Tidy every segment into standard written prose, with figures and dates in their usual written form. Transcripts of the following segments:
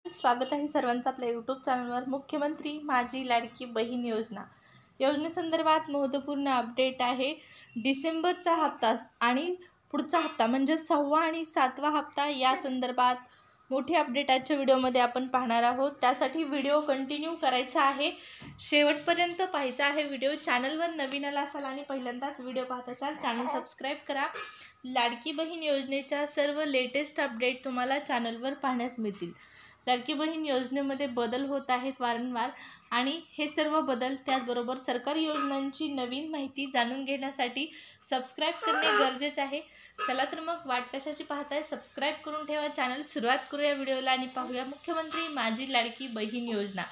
स्वागत आहे सर्वांचं आपल्या यूट्यूब चॅनलवर। मुख्यमंत्री माझी लाडकी बहीण योजनेसंदर्भात महत्त्वपूर्ण अपडेट आहे। डिसेंबरचा हप्ता आणि पुढचा हप्ता म्हणजे 6वा आणि 7वा हप्ता या संदर्भात मोठी अपडेट आजच्या व्हिडिओमध्ये आपण पाहणार आहोत। त्यासाठी व्हिडिओ कंटिन्यू करायचा आहे, शेवटपर्यंत पाहायचा आहे व्हिडिओ। चॅनलवर नवीन आला असाल आणि पहिल्यांदाच व्हिडिओ पाहत असाल चॅनल सबस्क्राइब करा। लाडकी बहीण योजनेच्या सर्व लेटेस्ट अपडेट तुम्हाला चॅनलवर पाहण्यास मिळतील। लाडकी बहीण योजनेमध्ये बदल होत आहेत वारंवार आणि हे सर्व बदल त्याचबरोबर सरकारी योजनांची नवीन माहिती जाणून घेण्यासाठी सबस्क्राइब करणे गरजेचे आहे। चला तर मग वाट कशाची पाहताय, सबस्क्राइब करून ठेवा चॅनल। सुरुवात करूया व्हिडिओला आणि पाहूया मुख्यमंत्री माझी लाडकी बहीण योजना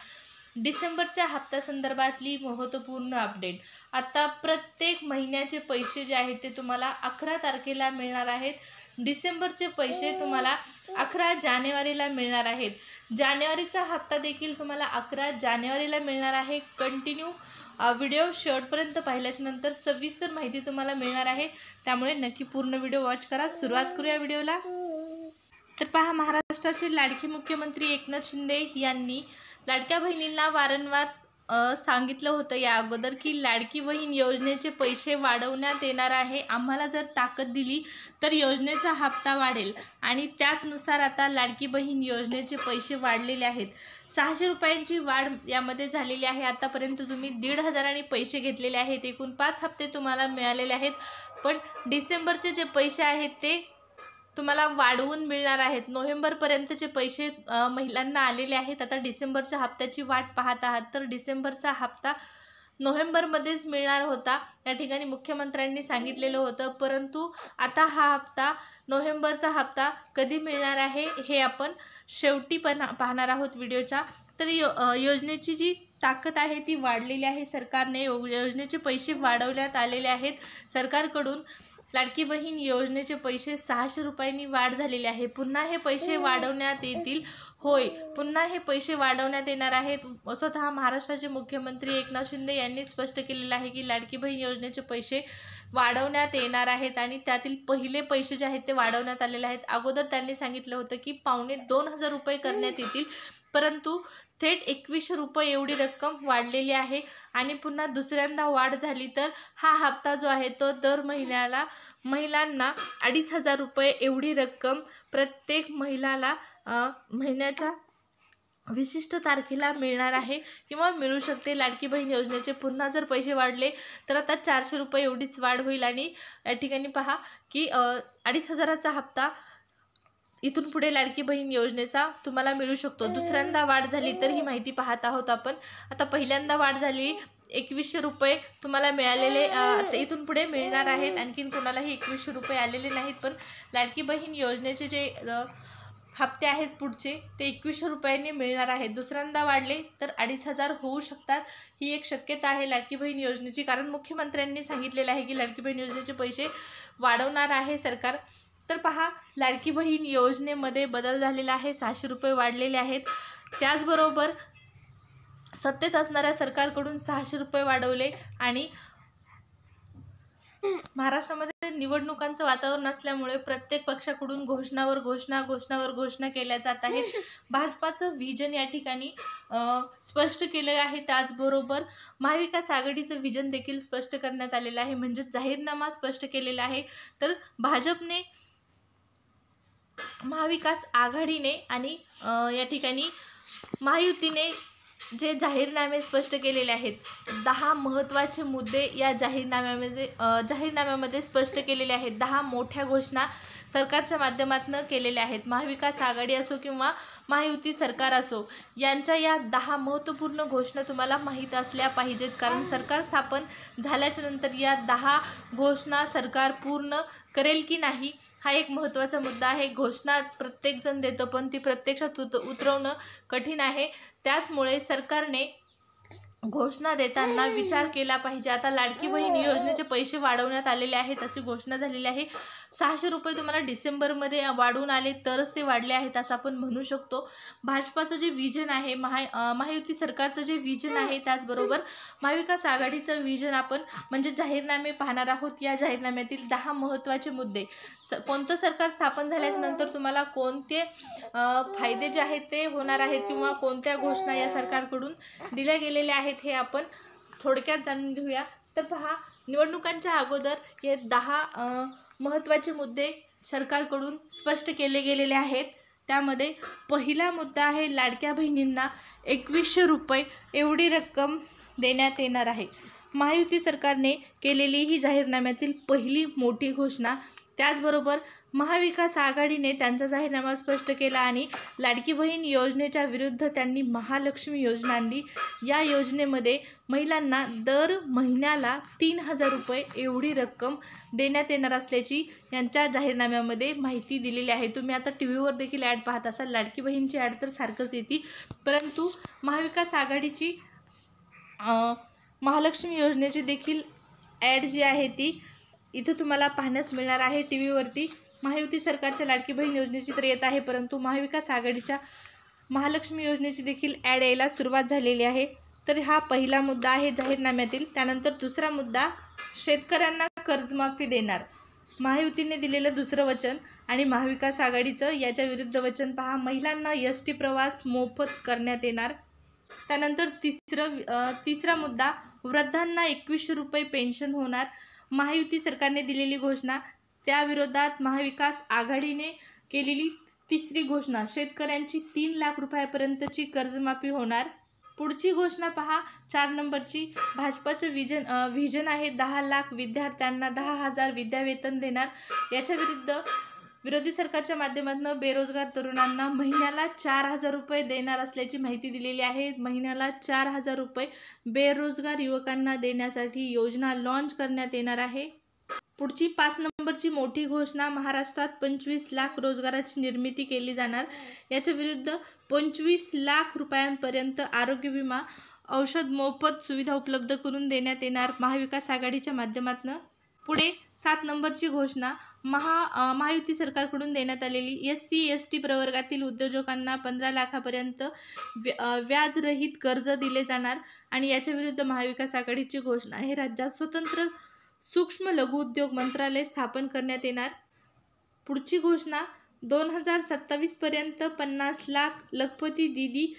डिसेंबरच्या हप्त्या संदर्भातली महत्त्वपूर्ण अपडेट। आता प्रत्येक महिन्याचे पैसे जे आहेत ते तुम्हाला 11 तारखेला मिळणार आहेत। डिसेंबरचे पैसे तुम्हाला 11 जानेवारीला मिळणार आहेत। जानेवारीचा हप्ता देखील तुम्हाला 11 जानेवारीला मिळणार आहे। कंटिन्यू व्हिडिओ शेवटपर्यंत पाहिल्याच्या नंतर सविस्तर माहिती तुम्हाला मिळणार आहे, त्यामुळे नक्की पूर्ण व्हिडिओ वॉच करा। सुरुवात करूया व्हिडिओला। तर पहा, महाराष्ट्राचे लाडके मुख्यमंत्री एकनाथ शिंदे यांनी लाडक्या बहिणींना वारंवार सांगितलं होतं या अगोदर की लाडकी बहीण योजनेचे पैसे वाढवण्यात येणार आहे। आम्हाला जर ताकद दिली तर योजनेचा हप्ता वाढेल आणि त्याचनुसार आता लाडकी बहीण योजनेचे पैसे वाढलेले आहेत। 600 रुपयांची वाढ यामध्ये झालेली आहे। आतापर्यंत तुम्ही 1,500 पैसे घेतलेले आहेत। एकूण 5 हप्ते तुम्हाला मिळालेले आहेत, पण डिसेंबरचे जे पैसे आहेत ते तुम्हाला वाढवून मिळणार आहेत। नोव्हेंबरपर्यंतचे पैसे महिलांना आलेले आहेत। आता डिसेंबरच्या हप्त्याची वाट पाहत आहात, तर डिसेंबरचा हप्ता नोव्हेंबरमध्येच मिळणार होता या ठिकाणी मुख्यमंत्र्यांनी सांगितलेलं होतं, परंतु आता हा हप्ता नोव्हेंबरचा हप्ता कधी मिळणार आहे हे आपण शेवटी पाहणार आहोत व्हिडिओच्या। तर योजनेची जी ताकद आहे ती वाढलेली आहे। सरकारने योजनेचे पैसे वाढवण्यात आलेले आहेत। सरकारकडून लाडकी बहीण योजनेचे पैसे 600 रुपयांनी वाढ झालेली आहे। पुन्हा हे पैसे वाढवण्यात येतील। होय, पुन्हा हे पैसे वाढवण्यात येणार आहेत। स्वतः महाराष्ट्राचे मुख्यमंत्री एकनाथ शिंदे यांनी स्पष्ट केलेलं आहे की लाडकी बहीण योजनेचे पैसे वाढवण्यात येणार आहेत आणि त्यातील पहिले पैसे जे आहेत ते वाढवण्यात आलेले आहेत। अगोदर त्यांनी सांगितलं होतं की 2,500 रुपये करण्यात येतील, परंतु थेट 2100 रुपये एवढी रक्कम वाढलेली आहे आणि पुन्हा दुसऱ्यांदा वाढ झाली तर हा हप्ता जो आहे तो दर महिन्याला महिलांना 2,500 रुपये एवढी रक्कम प्रत्येक महिलाला महिन्याच्या विशिष्ट तारखेला मिळणार आहे किंवा मिळू शकते। लाडकी बहीण योजनेचे पुन्हा जर पैसे वाढले तर आता 400 रुपये एवढीच वाढ होईल आणि या ठिकाणी पहा की 2,500चा हप्ता इथून पुढे लाडकी बहीण योजनेचा तुम्हाला मिळू शकतो। दुसऱ्यांदा वाढ झाली तर ही माहिती पाहत आहोत आपण। आता पहिल्यांदा वाढ झाली, 2100 रुपये तुम्हाला मिळालेले आता इथून पुढे मिळणार आहेत। आणखीन कोणालाही 2100 रुपये आलेले नाहीत, पण लाडकी बहीण योजनेचे जे हप्ते आहेत पुढचे ते 2100 रुपयांनी मिळणार आहेत। दुसऱ्यांदा वाढले तर 2,500 होऊ शकतात, ही एक शक्यता आहे लाडकी बहीण योजनेची, कारण मुख्यमंत्र्यांनी सांगितलेलं आहे की लाडकी बहीण योजनेचे पैसे वाढवणार आहे सरकार। तर पहा, लाडकी बहीण योजनेमध्ये बदल झालेला आहे, 600 रुपये वाढलेले आहेत। त्याचबरोबर सत्तेत असणाऱ्या सरकारकडून 600 रुपये वाढवले आणि महाराष्ट्रामध्ये निवडणुकांचं वातावरण असल्यामुळे प्रत्येक पक्षाकडून घोषणावर घोषणा केल्या जात आहेत। भाजपाचं व्हिजन या ठिकाणी स्पष्ट केलं आहे। त्याचबरोबर महाविकास आघाडीचं व्हिजन देखील स्पष्ट करण्यात आलेलं आहे, म्हणजे जाहीरनामा स्पष्ट केलेला आहे। तर भाजपने, महाविकास आघाडीने आणि या ठिकाणी महायुतीने जे जाहीरनामे स्पष्ट केलेले आहेत, 10 महत्त्वाचे मुद्दे या जाहीरनाम्यामध्ये स्पष्ट केलेले आहेत। 10 मोठ्या घोषणा सरकारच्या माध्यमातून केलेल्या आहेत। महाविकास आघाडी असो किंवा महायुती सरकार असो, यांच्या या 10 महत्त्वपूर्ण घोषणा तुम्हाला माहीत असल्या पाहिजेत, कारण सरकार स्थापन झाल्याच्या नंतर या 10 घोषणा सरकार पूर्ण करेल की नाही हा एक महत्त्वाचा मुद्दा आहे। घोषणा प्रत्येकजण देतो, पण ती प्रत्यक्षात उतरवणं कठीण आहे। त्याचमुळे सरकारने घोषणा देताना विचार केला पाहिजे। आता लाडकी बहीण योजनेचे पैसे वाढवण्यात आलेले आहेत अशी घोषणा झालेली आहे। 600 रुपये तुम्हाला डिसेंबरमध्ये वाढवून आले तरच ते वाढले आहेत असं आपण म्हणू शकतो। भाजपाचं जे विजन आहे, महायुती सरकारचं जे विजन आहे, त्याचबरोबर महाविकास आघाडीचं विजन आपण म्हणजे जाहीरनामे पाहणार आहोत। या जाहीरनाम्यातील 10 महत्त्वाचे मुद्दे, कोणतं सरकार स्थापन झाल्यानंतर तुम्हाला कोणते फायदे जे आहेत ते होणार आहेत किंवा कोणत्या घोषणा या सरकारकडून दिल्या गेलेल्या आहेत हे आपण थोडक्यात जाणून घेऊया। तर पहा, निवडणुकांच्या अगोदर हे 10 महत्त्वाचे मुद्दे सरकारकडून स्पष्ट केले गेलेले आहेत। त्यामध्ये पहिला मुद्दा आहे, लाडक्या बहिणींना 2100 रुपये एवढी रक्कम देण्यात येणार आहे। महायुती सरकारने केलेली ही जाहीरनाम्यातील पहिली मोठी घोषणा। त्याचबरोबर महाविकास आघाडीने त्यांचा जाहीरनामा स्पष्ट केला आणि लाडकी बहीण योजनेच्या विरुद्ध त्यांनी महालक्ष्मी योजना आणली। या योजनेमध्ये महिलांना दर महिन्याला 3000 रुपये एवढी रक्कम देण्यात येणार असल्याची यांच्या जाहीरनाम्यामध्ये माहिती दिलेली आहे। तुम्ही आता टी व्हीवर देखील ॲड पाहत असाल, लाडकी बहीणची ॲड तर सारखंच येते, परंतु महाविकास आघाडीची महालक्ष्मी योजनेची देखील ॲड जी आहे ती इथं तुम्हाला पाहण्यास मिळणार आहे टी व्हीवरती। महायुती सरकारच्या लाडकी बहीण योजनेची तर येत आहे, परंतु महाविकास आघाडीच्या महालक्ष्मी योजनेची देखील ॲड यायला सुरुवात झालेली आहे। तर हा पहिला मुद्दा आहे जाहीरनाम्यातील। त्यानंतर दुसरा मुद्दा, शेतकऱ्यांना कर्जमाफी देणार। महायुतीने दिलेलं दुसरं वचन आणि महाविकास आघाडीचं याच्या विरुद्ध वचन पहा, महिलांना एसटी प्रवास मोफत करण्यात येणार। त्यानंतर तिसरा मुद्दा, वृद्धांना 2100 रुपये पेन्शन होणार। महायुती सरकारने दिलेली घोषणा, त्याविरोधात महाविकास आघाडीने केलेली तिसरी घोषणा, शेतकऱ्यांची 3 लाख रुपयापर्यंतची कर्जमाफी होणार। पुढची घोषणा पहा, 4 नंबरची, भाजपाचं विजन आहे 10 लाख विद्यार्थ्यांना 10,000 विद्यावेतन देणार। याच्या विरुद्ध विरोधी सरकारच्या माध्यमातून बेरोजगार तरुणांना महिन्याला 4000 रुपये देणार असल्याची माहिती दिलेली आहे। महिन्याला 4000 रुपये बेरोजगार युवकांना देण्यासाठी योजना लॉन्च करण्यात येणार आहे। पुढची 5 नंबरची मोठी घोषणा, महाराष्ट्रात 25 लाख रोजगाराची निर्मिती केली जाणार। याच्या विरुद्ध 25 लाख रुपयांपर्यंत आरोग्य विमा, औषध मोफत सुविधा उपलब्ध करून देण्यात येणार महाविकास आघाडीच्या माध्यमातून। पुढे 7 नंबरची घोषणा, महायुती सरकारकडून देण्यात आलेली SC/ST प्रवर्गातील उद्योजकांना 15 लाखापर्यंत व्याजरहित कर्ज दिले जाणार आणि याच्या विरुद्ध महाविकास आघाडीची घोषणा आहे, राज्यात स्वतंत्र सूक्ष्म लघु उद्योग मंत्रालय स्थापन करण्यात येणार। पुढची घोषणा, 2027 पर्यंत 50 लाख लखपती दीदी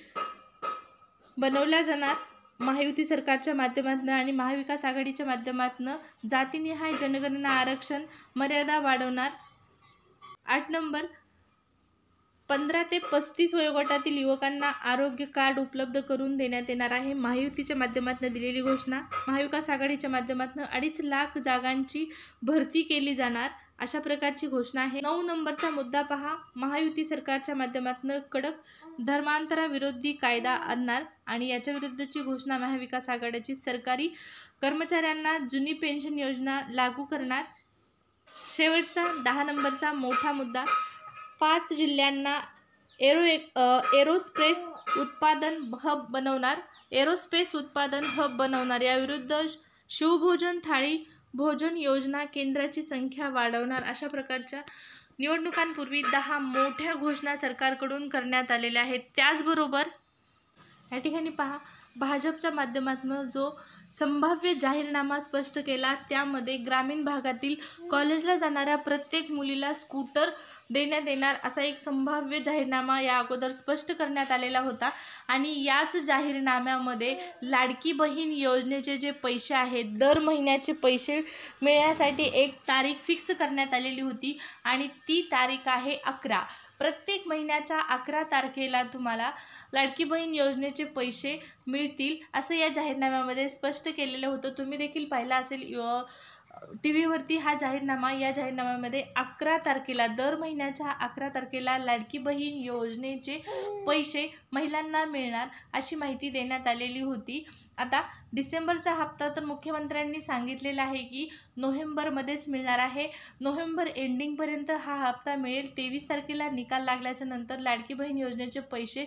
बनवल्या जाणार महायुती सरकारच्या माध्यमातून आणि महाविकास आघाडीच्या माध्यमातून। जातीनिहाय जनगणना आरक्षण मर्यादा वाढवणार। 8 नंबर, 15 ते 35 वयोगटातील युवकांना आरोग्य कार्ड उपलब्ध करून देण्यात येणार आहे। महायुतीच्या माध्यमातून दिलेली घोषणा, महाविकास आघाडीच्या माध्यमातून 2.5 लाख जागांची भरती केली जाणार अशा प्रकारची घोषणा आहे। 9 नंबरचा मुद्दा पहा, महायुती सरकारच्या माध्यमातून कडक धर्मांतराविरोधी कायदा आणणार आणि याच्या विरुद्धची घोषणा महाविकास आघाडीची, सरकारी कर्मचाऱ्यांना जुनी पेन्शन योजना लागू करणार। शेवटचा 10 नंबरचा मोठा मुद्दा, 5 जिल्ह्यांना एरोस्पेस उत्पादन हब बनवणार। याविरुद्ध शिवभोजन थाळी भोजन योजना केंद्राची संख्या वाढवणार। अशा प्रकारच्या निवडणुकांपूर्वी 10 मोठ्या घोषणा सरकारकडून करण्यात आलेल्या आहेत। त्याचबरोबर या ठिकाणी पहा, भाजपच्या माध्यमातून जो संभाव्य जाहीरनामा स्पष्ट केला, त्यामध्ये ग्रामीण भागातील कॉलेजला जाणाऱ्या प्रत्येक मुलीला स्कूटर देण्यात येणार असा एक संभाव्य जाहीरनामा या अगोदर स्पष्ट करण्यात आलेला होता आणि याच जाहीरनाम्यामध्ये लाडकी बहीण योजनेचे जे पैसे आहेत, दर महिन्याचे पैसे मिळण्यासाठी एक तारीख फिक्स करण्यात आलेली होती आणि ती तारीख आहे 11। प्रत्येक महिन्याच्या 11 तारखेला तुम्हाला लाडकी बहीण योजनेचे पैसे मिळतील असं या जाहीरनाम्यामध्ये स्पष्ट केलेलं होतं। तुम्ही देखील पाहिलं असेल टी व्हीवरती हा जाहीरनामा, या जाहीरनाम्यामध्ये 11 तारखेला, दर महिन्याच्या 11 तारखेला लाडकी बहीण योजनेचे पैसे महिलांना मिळणार अशी माहिती देण्यात आलेली होती. आता डिसेंबरचा हप्ता तर मुख्यमंत्र्यांनी सांगितलेला आहे की नोव्हेंबरमध्येच मिळणार आहे. नोव्हेंबर एंडिंगपर्यंत हा हप्ता मिळेल. 23 तारखेला निकाल लागल्याच्या नंतर लाडकी बहीण योजनेचे पैसे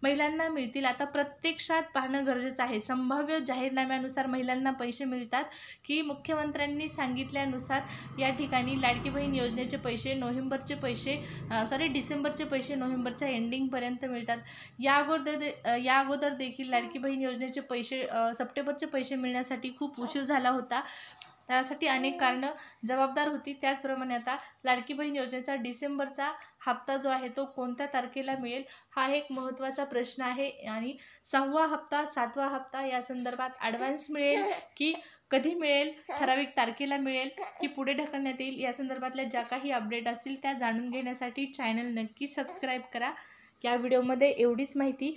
महिलांना मिळतील. आता प्रत्यक्षात पाहणं गरजेचं आहे. संभाव्य जाहीरनाम्यानुसार महिलांना पैसे मिळतात की मुख्यमंत्र्यांनी सांगितल्यानुसार या ठिकाणी लाडकी बहीण योजनेचे पैसे डिसेंबरचे पैसे नोव्हेंबरच्या एंडिंगपर्यंत मिळतात. या अगोदर देखील लाडकी बहीण योजनेचे पैसे सप्टेंबरचे पैसे मिळण्यासाठी खूप उशीर झाला होता. त्यासाठी अनेक कारणं जबाबदार होती. त्याचप्रमाणे आता लाडकी बहीण योजनेचा डिसेंबरचा हप्ता जो आहे तो कोणत्या तारखेला मिळेल हा एक महत्त्वाचा प्रश्न आहे. आणि 6वा हप्ता 7वा हप्ता या संदर्भात ॲडव्हान्स मिळेल की कधी मिळेल, ठराविक तारखेला मिळेल की पुढे ढकलण्यात येईल, या संदर्भातल्या ज्या काही अपडेट असतील त्या जाणून घेण्यासाठी चॅनल नक्की सबस्क्राईब करा. या व्हिडिओमध्ये एवढीच माहिती.